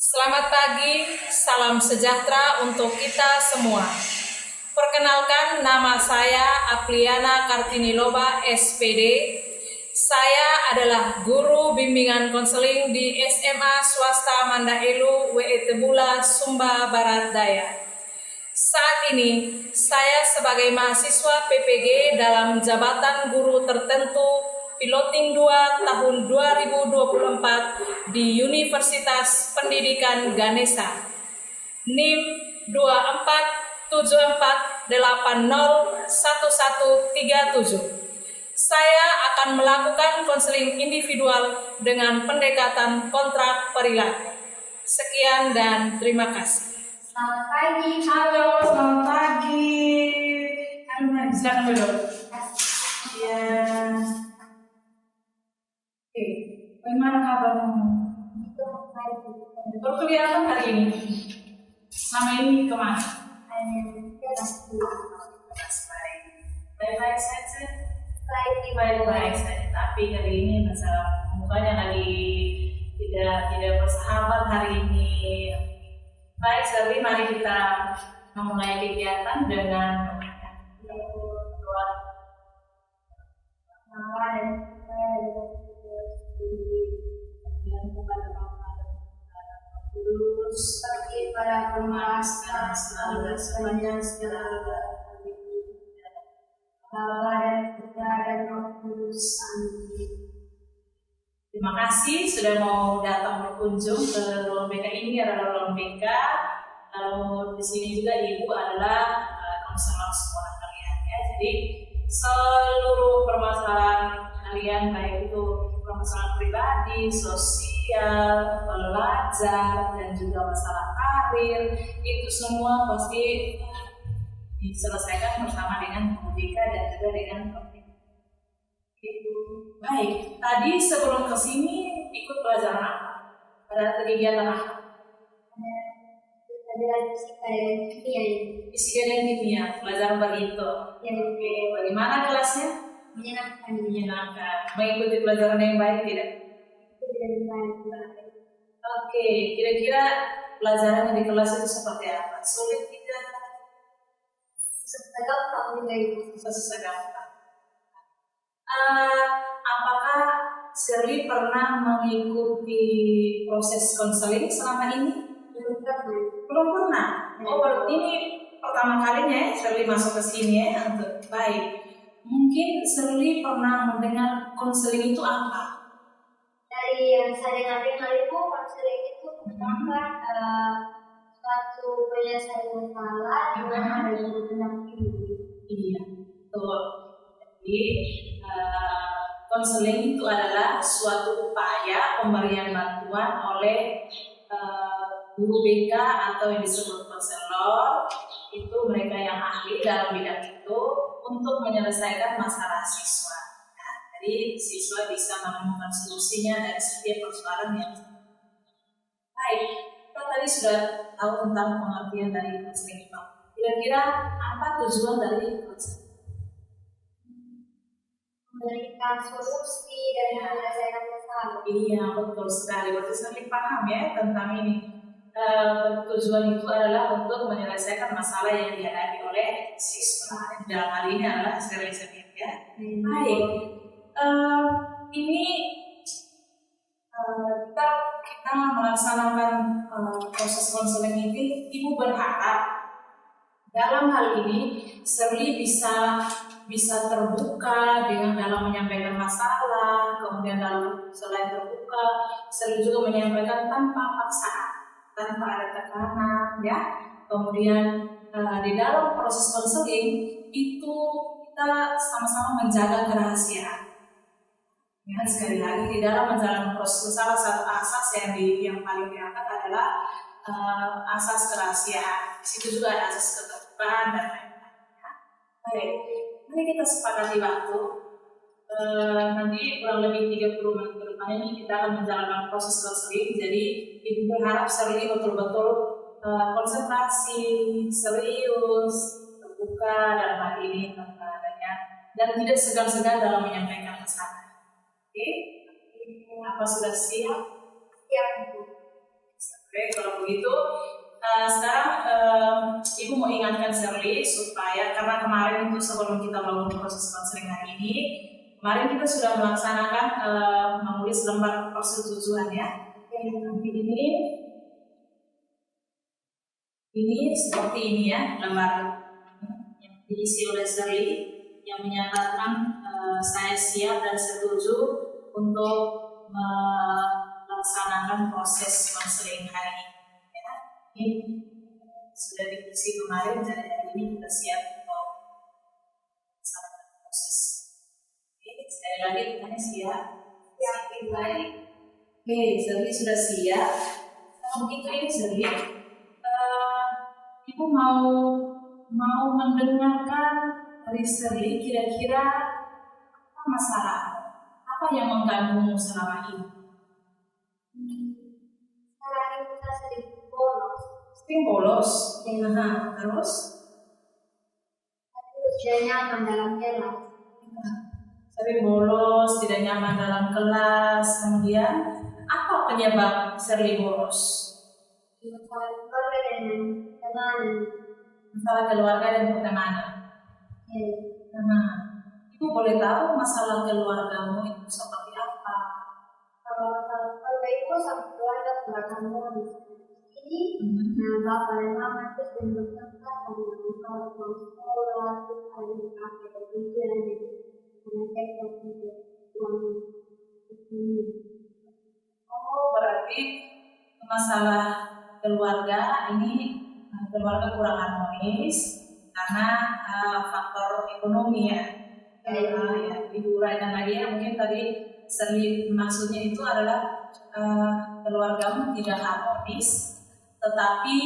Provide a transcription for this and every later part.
Selamat pagi, salam sejahtera untuk kita semua. Perkenalkan, nama saya Apliana Kartini Loba, SPD. Saya adalah guru bimbingan konseling di SMA Swasta Mandaelu Weetebula, Sumba Barat Daya. Saat ini, saya sebagai mahasiswa PPG dalam jabatan guru tertentu Piloting 2 tahun 2024 di Universitas Pendidikan Ganesha. NIM 2474801137. Saya akan melakukan konseling individual dengan pendekatan kontrak perilaku. Sekian dan terima kasih. Selamat pagi. Halo, selamat pagi. Halo, silakan duduk. Ya. Oke, bagaimana kabarmu? Baru kelihatan hari ini. Selama ini kemana? Baik-baik saja. Baik-baik saja. Tapi hari ini masalah mukanya lagi tidak bersahabat hari ini. Baik, Selvi, mari kita memulai kegiatan dengan doa. Seperti para pemasang selalu sepanjang segala Bapa dan Putra dan Roh Kudus. Amin. Terima kasih sudah mau datang berkunjung ke ruang BK. Ini adalah ruang BK. Lalu di sini juga ibu adalah konselor sekolah kalian ya. Jadi seluruh permasalahan kalian, baik itu permasalahan pribadi, sosial, belajar, dan juga masalah karir, itu semua pasti diselesaikan bersama dengan BK dan juga dengan itu. Baik, tadi sebelum kesini ikut pelajaran apa? Ada kegiatan apa? Ada fisika dan kimia. Fisika dan kimia, pelajaran begitu. Oke, bagaimana kelasnya? Menyenangkan. Mengikuti pelajaran yang baik tidak? Oke, kira-kira pelajaran di kelas itu seperti apa? Sulit tidak? Susah gampang. Apakah Shirley pernah mengikuti proses konseling selama ini? Belum pernah. Oh, ini pertama kalinya ya Shirley masuk ke sini ya. Untuk baik. Mungkin Shirley pernah mendengar konseling itu apa? Dari yang saya dengar itu konseling itu tentang suatu penyelesaian masalah di mana ada guru pendamping. Iya, betul. Jadi konseling itu adalah suatu upaya pemberian bantuan oleh guru BK atau yang disebut konselor. Itu mereka yang ahli dalam bidang itu untuk menyelesaikan masalah siswa. Nah, jadi siswa bisa menemukan solusinya dari setiap persoalan yang baik. Kita tadi sudah tahu tentang pengertian dari konseling itu. Kira-kira apa tujuan dari konseling? Memberikan solusi dan menyelesaikan masalah. Iya, betul sekali. Berarti sering paham ya tentang ini. Tujuan itu adalah untuk menyelesaikan masalah yang dihadapi oleh siswa. Dalam hal ini adalah Shirley sendiri ya. Baik. Ini kita melaksanakan proses konseling ini. Ibu berharap dalam hal ini Shirley bisa terbuka dengan dalam menyampaikan masalah, kemudian selain terbuka, Shirley juga menyampaikan tanpa paksaan, tanpa ada tekanan, ya. Kemudian di dalam proses konseling itu kita sama-sama menjaga kerahasiaan. Ya, sekali lagi di dalam menjalankan proses salah satu asas yang paling diangkat adalah asas kerahasiaan. Di situ juga ada asas keterbukaan dan lain-lain. Ya. Baik, mari kita sepakati waktu. Nanti kurang lebih 30 menit ke depan ini kita akan menjalankan proses konseling. Jadi ibu berharap Shirley betul-betul konsentrasi, serius, terbuka dalam hal ini tanpa adanya dan tidak segan-segan dalam menyampaikan pesan. Oke, apa sudah siap? Siap. Oke, kalau begitu sekarang Ibu mau ingatkan Shirley supaya karena kemarin itu sebelum kita melakukan proses konseling hari ini, kemarin kita sudah melaksanakan menulis lembar persetujuan ya. Nanti ini seperti ini ya lembar yang diisi oleh Shirley yang menyatakan saya siap dan setuju untuk melaksanakan proses konseling hari ini. Ya, ini sudah diisi kemarin, jadi hari ini kita siap untuk melaksanakan proses. Oke, sekali lagi kita siap. Siap, baik. Oke, Shirley sudah siap. Kalau begitu ini Shirley, Ibu mau mendengarkan dari Shirley kira-kira apa masalah, apa yang mengganggu selama ini? Sekarang ini kita sering bolos. Sering bolos, terus? Tapi tidak nyaman dalam kelas. Sering bolos, tidak nyaman dalam kelas, kemudian apa penyebab Shirley bolos? Masalah keluarga dengan teman. Masalah keluarga dan pertemanan. Ibu boleh tahu masalah keluargamu itu seperti apa? Kalau masalah keluarga itu sama keluarga kamu di sini. Nah, bapak dan mama itu sering bertengkar karena kalau pulang sekolah terus ada yang pakai kemudian jadi karena saya untuk uang ini. Oh, berarti masalah keluarga ini keluarga kurang harmonis karena faktor ekonomi ya. Ya, diuraikan lagi ya, mungkin tadi Shirley maksudnya itu adalah keluargamu tidak harmonis, tetapi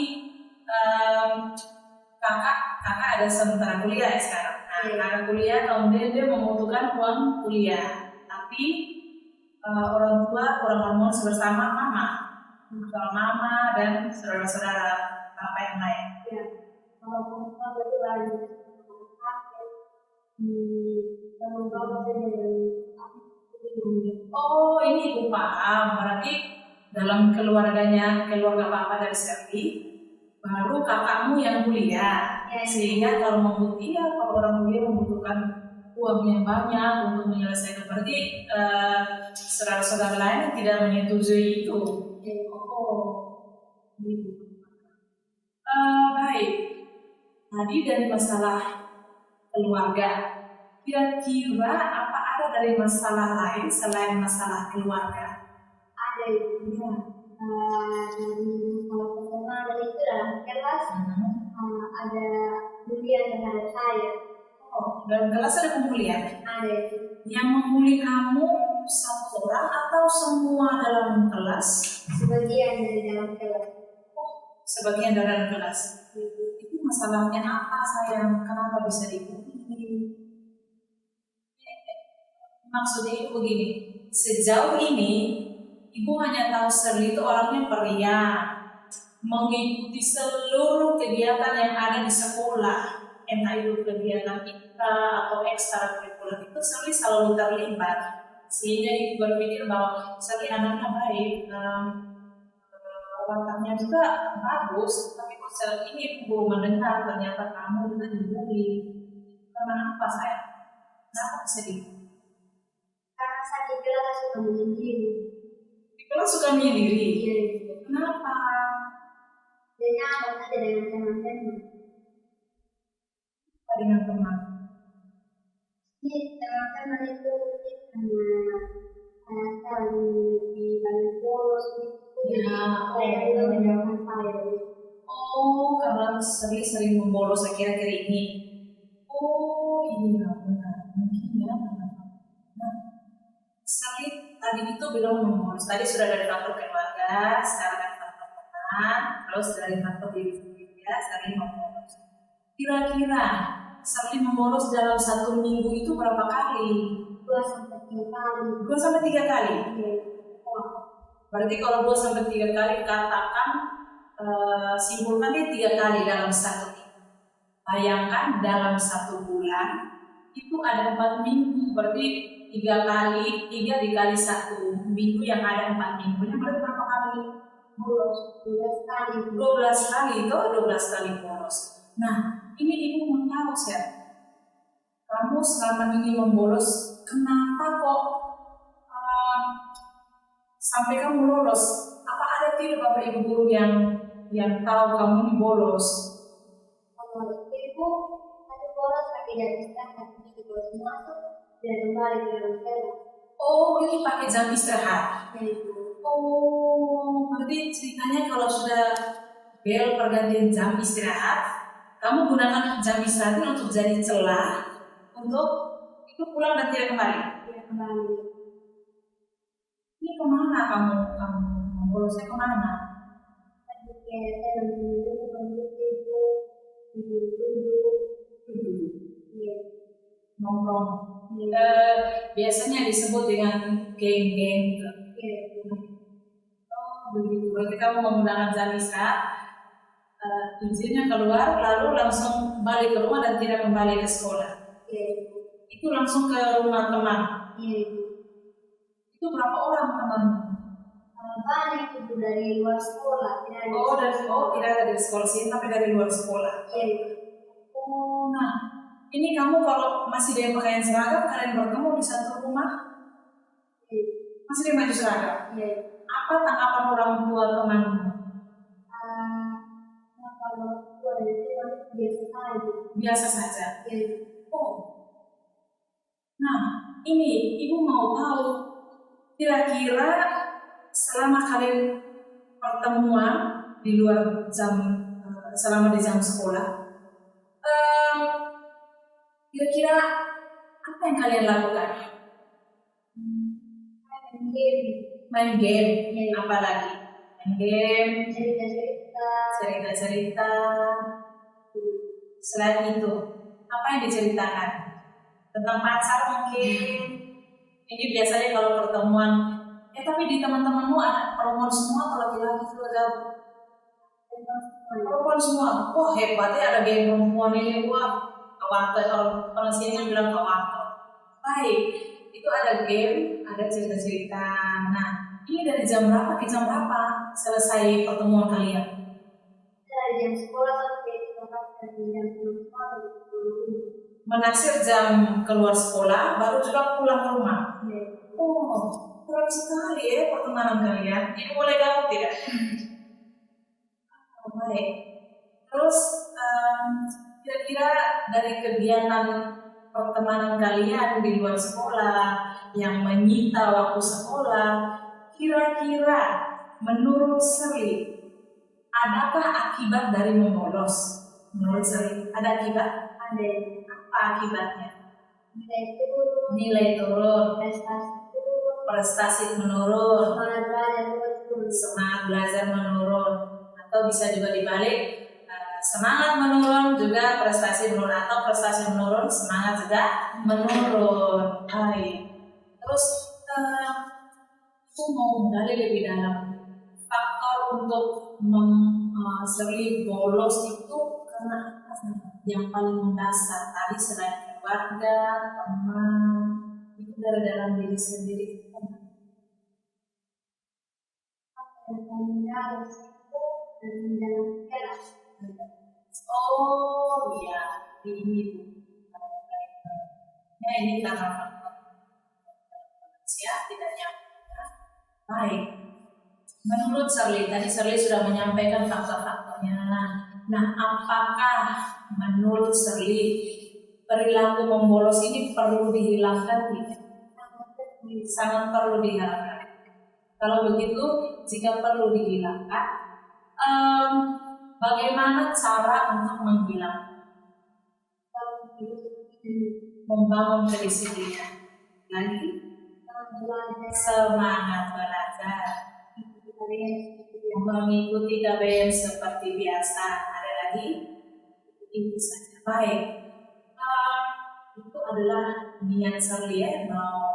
kakak ada sementara kuliah ya sekarang. Kakak kuliah kemudian dia membutuhkan uang kuliah, tapi orang tua kurang harmonis bersama mama dan saudara-saudara apa yang lain. Ya, kalau perempuan itu lagi Oh, ini Ibu paham. Berarti dalam keluarga papa dari Shirley, baru kakakmu yang kuliah. Sehingga kalau orang kuliah membutuhkan uang yang banyak untuk menyelesaikan. Berarti saudara-saudara lain tidak menyetujui itu. Baik. Tadi dari masalah keluarga, kira-kira apa ada dari masalah lain selain masalah keluarga? Ada itu ya. Dari masalah pertemanan itu dalam kelas ada bulian terhadap saya. Oh, dalam kelas ada pembulian? Ada itu. Yang membuli kamu satu orang atau semua dalam kelas? Sebagian dari dalam kelas. Sebagian dari dalam kelas. Itu masalahnya apa sayang? Kenapa bisa dibully? Maksudnya itu begini, sejauh ini Ibu hanya tahu Shirley itu orangnya periang, mengikuti seluruh kegiatan yang ada di sekolah, entah itu kegiatan IPA atau ekstrakurikuler, itu Shirley selalu terlibat, sehingga Ibu berpikir bahwa Shirley anaknya baik, wataknya juga bagus, tapi kok Shirley ini Ibu mendengar ternyata kamu juga dibully. Karena apa sayang? Kenapa bisa dibully? Karena saya di kelas suka menyendiri. Di kelas suka menyendiri? Iya. Kenapa? Dia nyaman aja dengan teman-teman. Apa dengan teman? Ini teman-teman itu karena saya di balik bolos saya juga menjauhkan saya. Oh, karena sering membolos akhir-akhir ini. Oh, iya benar. Mungkin ya. Nah, Shirley tadi itu belum membolos. Tadi sudah dari faktor keluarga, sekarang dari faktor teman, terus dari faktor diri sendiri ya, Shirley membolos. Kira-kira Shirley membolos dalam 1 minggu itu berapa kali? 2-3 kali. 2-3 kali? Iya. Berarti kalau 2-3 kali katakan simpulkan dia 3 kali dalam 1 minggu. Bayangkan dalam 1 bulan itu ada 4 minggu, berarti 3 dikali 1 minggu yang ada 4 minggunya berarti berapa kali? bolos 12 kali. 12 kali itu 12 kali bolos. Nah, ini ibu mau tahu sih, kamu selama ini membolos, kenapa kok sampai kamu lolos? Apa ada tidak bapak ibu guru yang tahu kamu ini bolos? Kalau ibu satu bolos pakai jam istirahat, satu bolos masuk dan kembali ke dalam kelas. Oh, ini pakai jam istirahat. Jadi Oh, berarti ceritanya kalau sudah bel pergantian jam istirahat, kamu gunakan jam istirahat ini untuk jadi celah untuk itu pulang dan tidak kembali. tidak kembali. Ini kemana kamu membolosnya kemana? Tadi saya menunggu ibu duduk. Iya. Nongkrong. Iya. Biasanya disebut dengan geng-geng gitu. Iya. Oh, begitu. Berarti kamu menggunakan jam istirahat, izinnya keluar, lalu langsung balik ke rumah dan tidak kembali ke sekolah. Iya. Itu langsung ke rumah teman. Iya. Itu berapa orang teman? Banyak ibu dari luar sekolah. Tidak dari sekolah sini, tapi dari luar sekolah. Iya. Oh, nah, ini kamu kalau masih dengan pakaian seragam, kalian bertemu di satu rumah, Iya. masih dengan baju seragam. Iya. Apa tanggapan orang tua temanmu? Kalau tua dari teman biasa saja. Biasa saja. Iya. Oh, nah, ini ibu mau tahu kira-kira selama kalian pertemuan di luar jam, selama di jam sekolah, kira-kira apa yang kalian lakukan? Main game, apa lagi? Main game, cerita-cerita. Selain itu, apa yang diceritakan? Tentang pacar mungkin. Ini biasanya kalau pertemuan, tapi di teman-temanmu ada perempuan semua atau laki-laki juga ada? Perempuan semua. Wah, hebatnya ada geng perempuan ini. Wah, kawanto, kalau sini bilang kawanto. Baik, itu ada game, ada cerita-cerita. Nah, ini dari jam berapa ke jam berapa selesai pertemuan kalian? Dari jam sekolah sampai jam 10 malam. Menaksir jam keluar sekolah, baru juga pulang ke rumah. Oh, keren sekali ya pertemanan kalian. Ini boleh gabung tidak? Oh, baik. Terus kira-kira dari kegiatan pertemanan kalian di luar sekolah yang menyita waktu sekolah, kira-kira menurut Sri, adakah akibat dari membolos? Menurut Sri, ada akibat? Ada Apa akibatnya? nilai turun, Prestasi menurun, semangat belajar turun, semangat belajar menurun, atau bisa juga dibalik, semangat menurun juga prestasi menurun, atau prestasi menurun semangat juga menurun. Baik. Terus aku mau gali lebih dalam faktor untuk sering bolos itu karena apa sih? Yang paling mendasar tadi selain keluarga, teman, itu dari dalam diri sendiri. Oh iya, ini ya ini karena faktor manusia tidak nyambung. Baik. Menurut Shirley, tadi Shirley sudah menyampaikan faktor-faktornya. Nah, apakah menurut Shirley perilaku membolos ini perlu dihilangkan tidak? Sangat perlu dihilangkan. Kalau begitu, jika perlu dihilangkan, bagaimana cara untuk menghilangkan? Membangun kedisiplinan. Lagi, semangat belajar. Mengikuti KBM seperti biasa. Ada lagi? Itu saja. Baik. Itu adalah niat Shirley ya, mau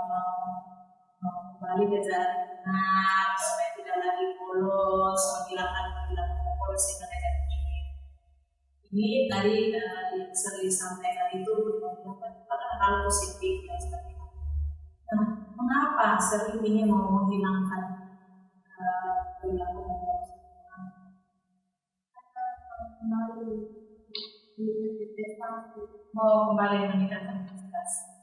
kembali ke jalan benar supaya tidak lagi bolos, menghilangkan bolos yang ada ini. Ini tadi yang Shirley sampaikan itu pada hal positif dan sebagainya. Nah, mengapa Shirley ini mau menghilangkan perilaku bolos? investasi. Mau kembali meningkatkan investasi.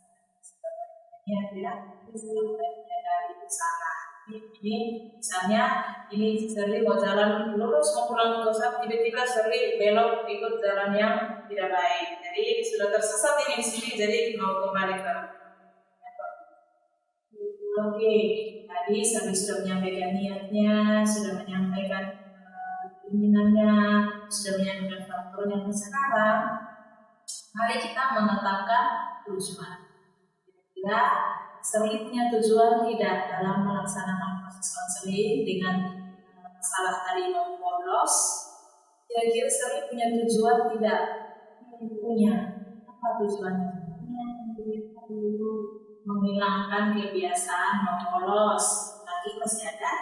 Ya, tidak dari usaha. Ini misalnya ini Shirley mau jalan lurus mau pulang ke kosan, tiba-tiba Shirley belok ikut jalan yang tidak baik. Jadi sudah tersesat ini di sini, jadi mau kembali ke. Oke, tadi Shirley sudah menyampaikan niatnya, sudah menyampaikan keinginannya, sudah menyampaikan faktornya. Sekarang mari kita menetapkan tujuan. Kira-kira Shirley punya tujuan tidak dalam melaksanakan proses konseling dengan masalah tadi mau bolos? Kira-kira Shirley punya tujuan tidak? Punya. Apa tujuannya? Menghilangkan kebiasaan mau bolos. Lagi masih ada?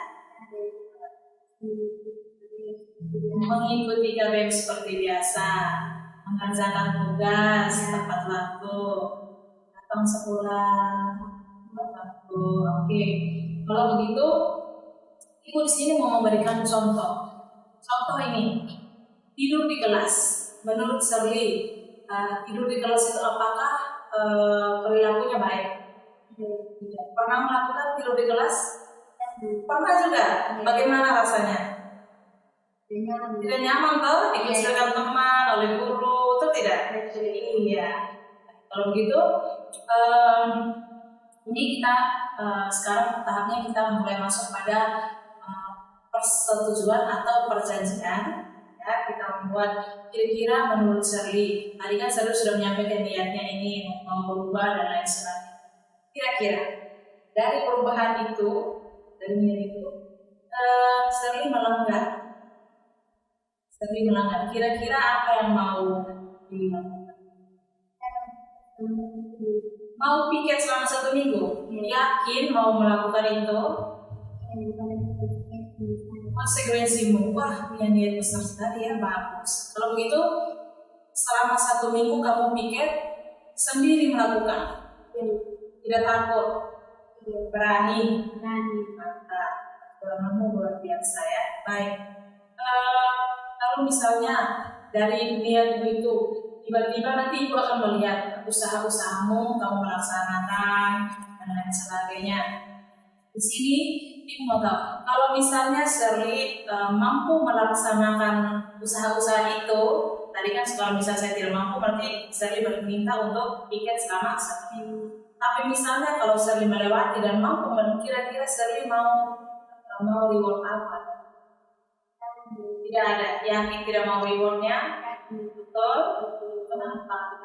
Mengikuti KBM seperti biasa, mengerjakan tugas tepat waktu, datang sepulang tepat waktu. Oke, kalau begitu, ibu di sini mau memberikan contoh. Contoh ini, tidur di kelas. Menurut Shirley, tidur di kelas itu apakah perilakunya baik? Tidak. Pernah melakukan tidur di kelas? Pernah juga. Bagaimana rasanya? Tidak nyaman toh, dikucilkan teman oleh guru, itu tidak? Iya. Kalau begitu, ini kita sekarang tahapnya kita mulai masuk pada persetujuan atau perjanjian. Ya, kita membuat kira-kira menurut Shirley. Tadi kan Shirley sudah menyampaikan niatnya ini mau berubah dan lain sebagainya. Kira-kira dari perubahan itu, dari niat itu, Shirley melanggar. Kira-kira apa yang mau dilakukan? Mau piket selama 1 minggu? Yakin mau melakukan itu? Konsekuensimu, wah punya niat besar sekali ya, bagus. Kalau begitu, selama 1 minggu kamu piket sendiri melakukan, tidak takut, berani. Mantap, kamu luar biasa ya. Baik. Lalu misalnya dari niatmu itu, tiba-tiba nanti ibu akan melihat usaha-usahamu kamu melaksanakan dan lain sebagainya. Di sini ibu mau tahu, kalau misalnya Shirley mampu melaksanakan usaha-usaha itu, tadi kan kalau misalnya saya tidak mampu, berarti Shirley berminta untuk piket selama 1 minggu. Tapi misalnya kalau Shirley melewati dan mampu, kira-kira Shirley mau reward apa? Tidak ada, yakin tidak mau rewardnya? Betul? Kenapa?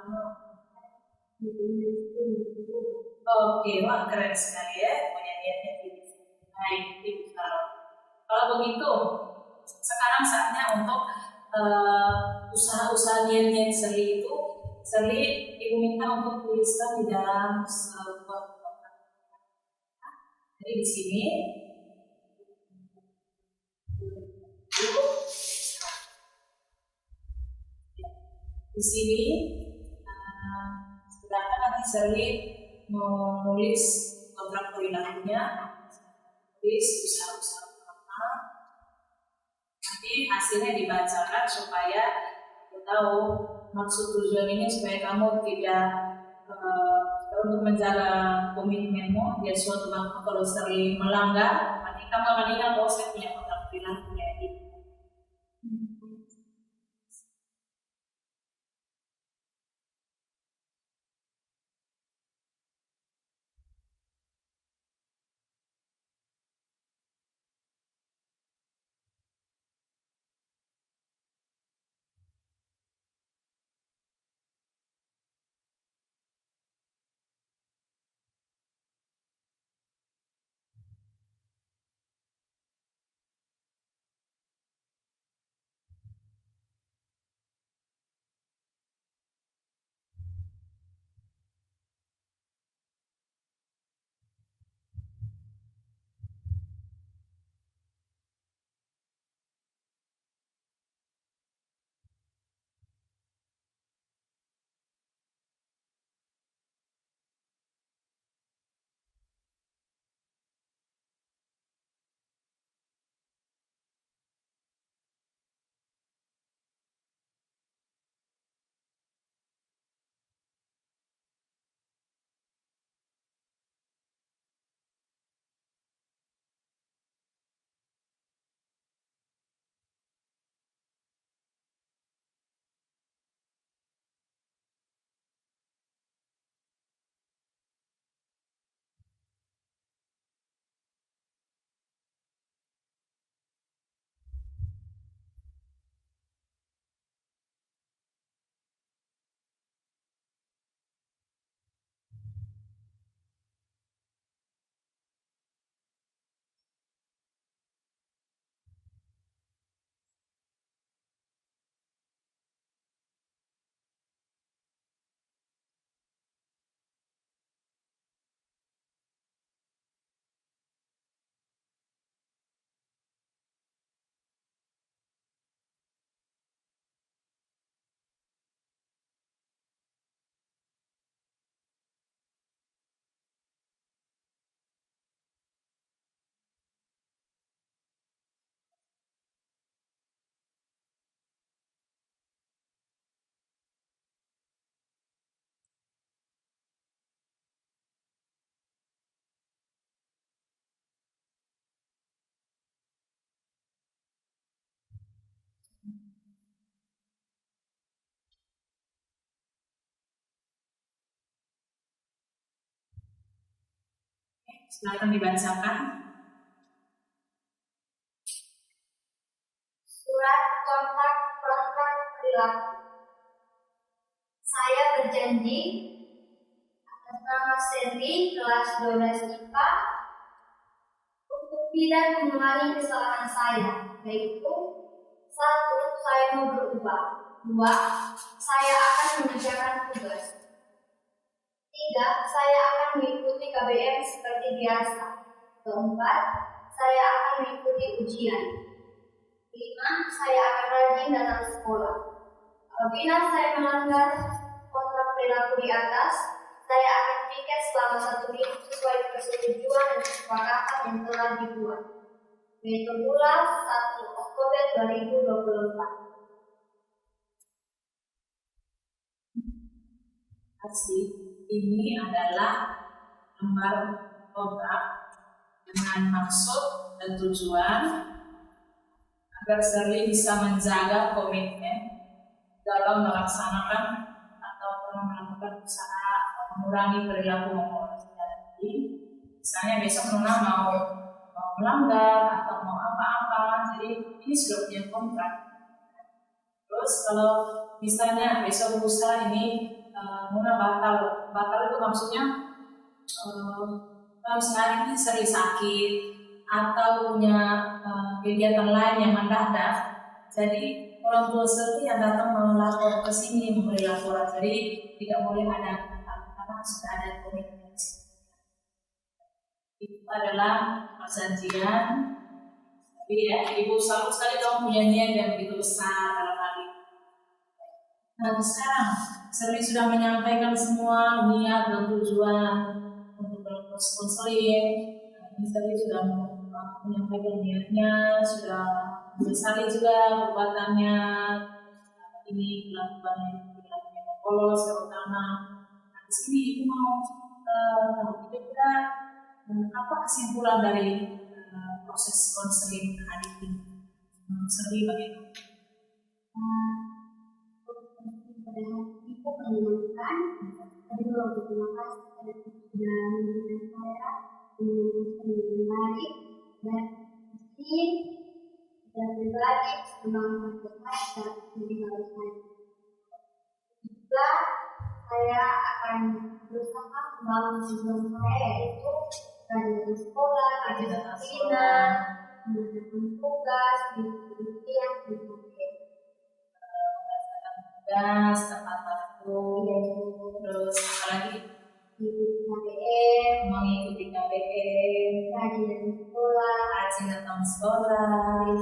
Oke, wah keren sekali ya, punya niatnya tinggi. Baik, Ibu kalau begitu, sekarang saatnya untuk usaha-usaha niat-niat Shirley itu, Shirley Ibu minta untuk tuliskan di dalam sebuah kotak. Jadi di sini sedangkan nanti Shirley menulis kontrak perilakunya, tulis usaha-usaha apa, nanti hasilnya dibacakan supaya kita tahu maksud tujuan ini, supaya kamu tidak untuk menjaga komitmenmu. Biar suatu waktu kalau Shirley melanggar, nanti kamu akan ingat bahwa saya punya kontrak perilakunya itu. Silakan dibacakan. Surat kontrak perilaku. Saya berjanji atas nama Serli kelas 12 IPA untuk tidak mengulangi kesalahan saya, yaitu 1. Saya mau berubah. 2. Saya akan mengerjakan tugas. 3. Saya akan mengikuti KBM seperti biasa. 4. Saya akan mengikuti ujian. 5. Saya akan rajin datang sekolah. Apabila saya melanggar kontrak perilaku di atas, saya akan piket selama 1 minggu sesuai persetujuan dan kesepakatan yang telah dibuat. Yaitu bulan 1 Oktober 2024. Ini adalah lembar kontrak dengan maksud dan tujuan agar Serli bisa menjaga komitmen dalam melaksanakan atau melakukan usaha atau mengurangi perilaku membolos. Jadi, misalnya besok Nona mau melanggar atau mau apa-apa, jadi ini sudah punya kontrak. Terus kalau misalnya besok lusa ini Nona batal itu maksudnya kalau sehari ini sering sakit atau punya kegiatan lain yang mendadak, jadi orang tua Serli yang datang melapor ke sini memberi laporan, jadi tidak boleh ada karena sudah ada komitmen. Itu adalah perjanjian. Tapi ya, Ibu salut sekali kamu punya niat yang begitu besar dalam hal ini. Nah sekarang Serli sudah menyampaikan semua niat dan tujuan untuk berproses konseling. Serli sudah menyampaikan niatnya, sudah menyesali juga perbuatannya. Ini dilakukan polos terutama. Nah di sini Ibu mau kira-kira apa kesimpulan dari proses konseling hari ini? Serli bagaimana? Ibu menyenangkan, tapi juga terima kasih pada sudah memberikan saya menyelesaikan dengan baik dan mesti dan pribadi kembangkan saya menjadi harus saya. Juga saya akan berusaha membangun tujuan saya, yaitu rajin sekolah, rajin disiplin, mengerjakan tugas, ujian, tugas tepat waktu, terus apalagi mengikuti KBM, rajin datang sekolah,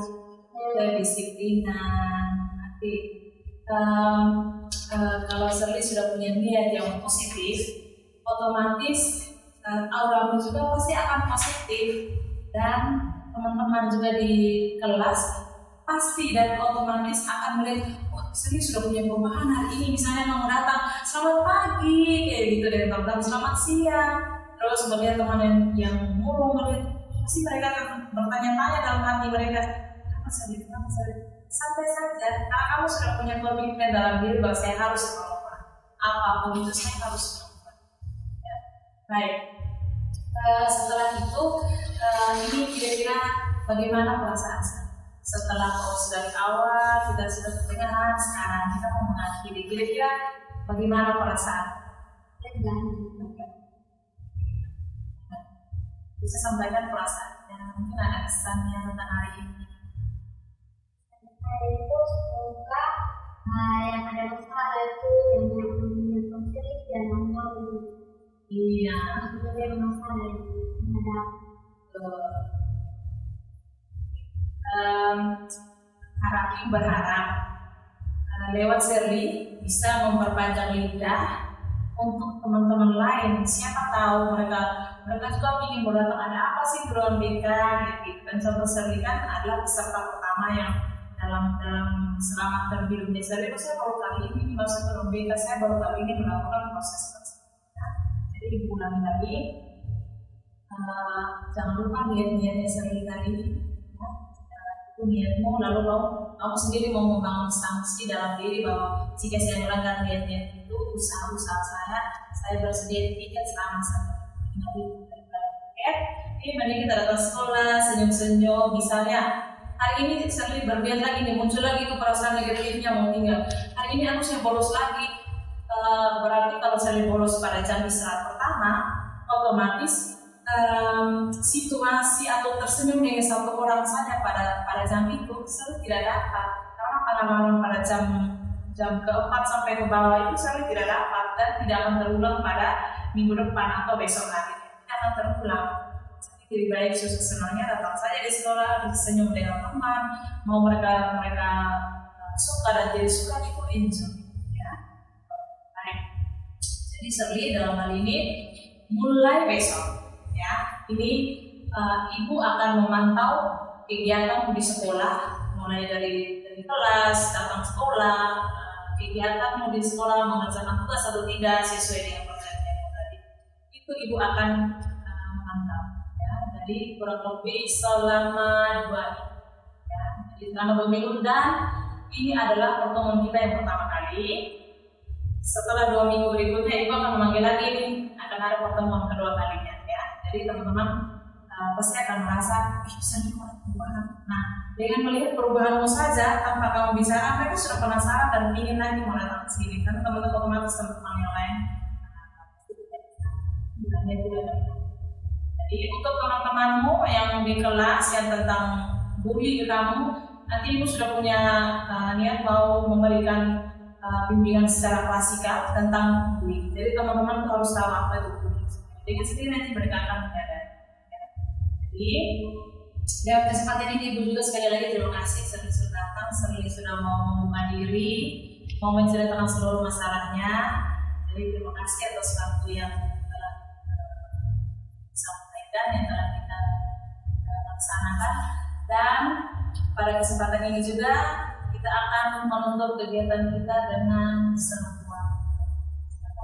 kedisiplinan. Nanti kalau Serli sudah punya niat yang positif, otomatis auramu juga pasti akan positif, dan teman-teman juga di kelas pasti dan otomatis akan melihat, wah Serli sudah punya perubahan hari ini. Misalnya mau datang, selamat pagi, kayak gitu, dan teman-teman selamat siang. Terus melihat teman yang murung, melihat pasti mereka akan bertanya-tanya dalam hati mereka, kenapa Serli? Santai saja, karena kamu sudah punya komitmen dalam diri bahwa saya harus melakukan apapun itu, saya harus melakukan. Ya. Baik. Setelah itu, ini kira-kira bagaimana perasaan saya? Setelah proses dari awal kita sudah pertengahan, sekarang kita mau mengakhiri, kira-kira bagaimana perasaan? Bisa sampaikan perasaannya, mungkin ada kesannya tentang hari ini. Saya itu semoga yang ada masalah itu yang punya konseling dan mau Iya. sebenarnya masalah yang ada. Harap berharap lewat Serli bisa memperpanjang lidah untuk teman-teman lain. Siapa tahu mereka juga ingin berdatang, ada apa sih program BK gitu. Dan contoh Serli kan adalah peserta pertama yang dalam selama terbiru Serli. Saya baru kali ini masuk program BK, saya baru kali ini melakukan proses tersebut. Jadi Ibu ulangi lagi, jangan lupa niat-niatnya Serli tadi. Niatmu, lalu kamu sendiri mau membangun sanksi dalam diri bahwa jika saya melanggar niat-niat itu, usaha-usaha saya bersedia tiket selama 1 hari. Ini mending kita datang sekolah, senyum-senyum, misalnya hari ini Shirley berlihat lagi nih, muncul lagi tuh perasaan negatifnya mau tinggal. Hari ini harusnya bolos lagi. Berarti kalau Shirley bolos pada jam istirahat pertama, otomatis situasi atau tersenyum dengan satu orang saja pada jam itu Shirley tidak dapat. Karena pengalaman pada jam keempat sampai ke bawah itu Shirley tidak dapat dan tidak akan terulang pada minggu depan atau besok hari. Tidak akan terulang. Jadi baik senangnya datang saja di sekolah, senyum dengan teman, mau mereka suka dan tidak suka itu enjoy, ya. Baik. Jadi Shirley dalam hal ini mulai besok, ya, ini ibu akan memantau kegiatanmu di sekolah, mulai dari kelas, datang sekolah, kegiatanmu di sekolah, mengerjakan tugas atau tidak sesuai dengan perjanjian tadi. Itu ibu akan memantau. Jadi kurang lebih selama 2 minggu, ya. Jadi selama 2 minggu dan ini adalah pertemuan kita yang pertama kali. Setelah 2 minggu berikutnya ibu akan memanggil lagi nih, akan ada pertemuan kedua kalinya, ya. Jadi teman-teman pasti akan merasa bisa perubahan. Nah, dengan melihat perubahanmu saja tanpa kamu bicara, mereka sudah penasaran dan ingin lagi mau datang ke sini. Karena teman-teman otomatis teman-teman yang lain tidak ada. Jadi untuk teman-temanmu yang di kelas yang tentang bully ke kamu, nanti ibu sudah punya niat mau memberikan bimbingan secara klasikal tentang bully. Jadi teman-teman harus tahu apa itu bully. Dengan sendiri nanti mereka akan menyadari. Ya. Jadi dalam kesempatan ini ibu juga sekali lagi terima kasih sudah datang, sudah mau membuka diri, mau menceritakan seluruh masalahnya. Jadi terima kasih atas waktu yang yang telah kita laksanakan, dan pada kesempatan ini juga kita akan menutup kegiatan kita dengan sebuah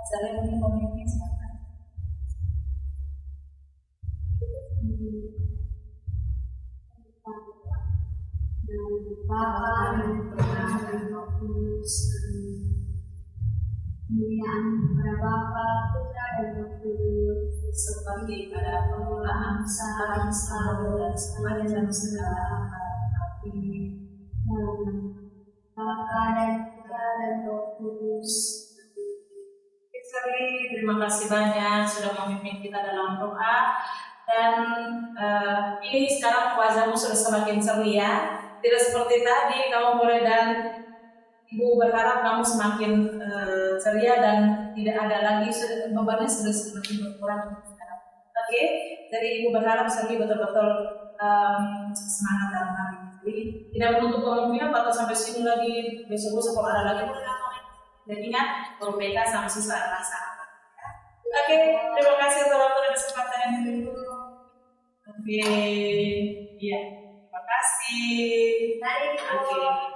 cerita mungkin silakan. Bapa dan Putra dan Roh Kudus. Kemuliaan kepada Bapa, Putra dan Roh Kudus, seperti pada permulaan, sekarang, selalu, dan sepanjang segala abad. Amin. Bapa dan Putra dan Roh Kudus. Terima kasih banyak sudah memimpin kita dalam doa, dan ini sekarang wajahmu sudah semakin ceria, tidak seperti tadi kamu mulai dan ibu berharap kamu semakin ceria dan tidak ada lagi bebannya sudah semakin berkurang sekarang. Oke, jadi ibu berharap Shirley betul-betul semangat dalam hal ini. Jadi tidak menutup kemungkinan atau sampai sini lagi besok kalau ada lagi boleh datang. Dan ingat kalau BK sama siswa adalah sahabat. Ya. Oke, terima kasih untuk waktu dan kesempatan yang diberikan. Oke, iya, terima kasih. Mari. Oke.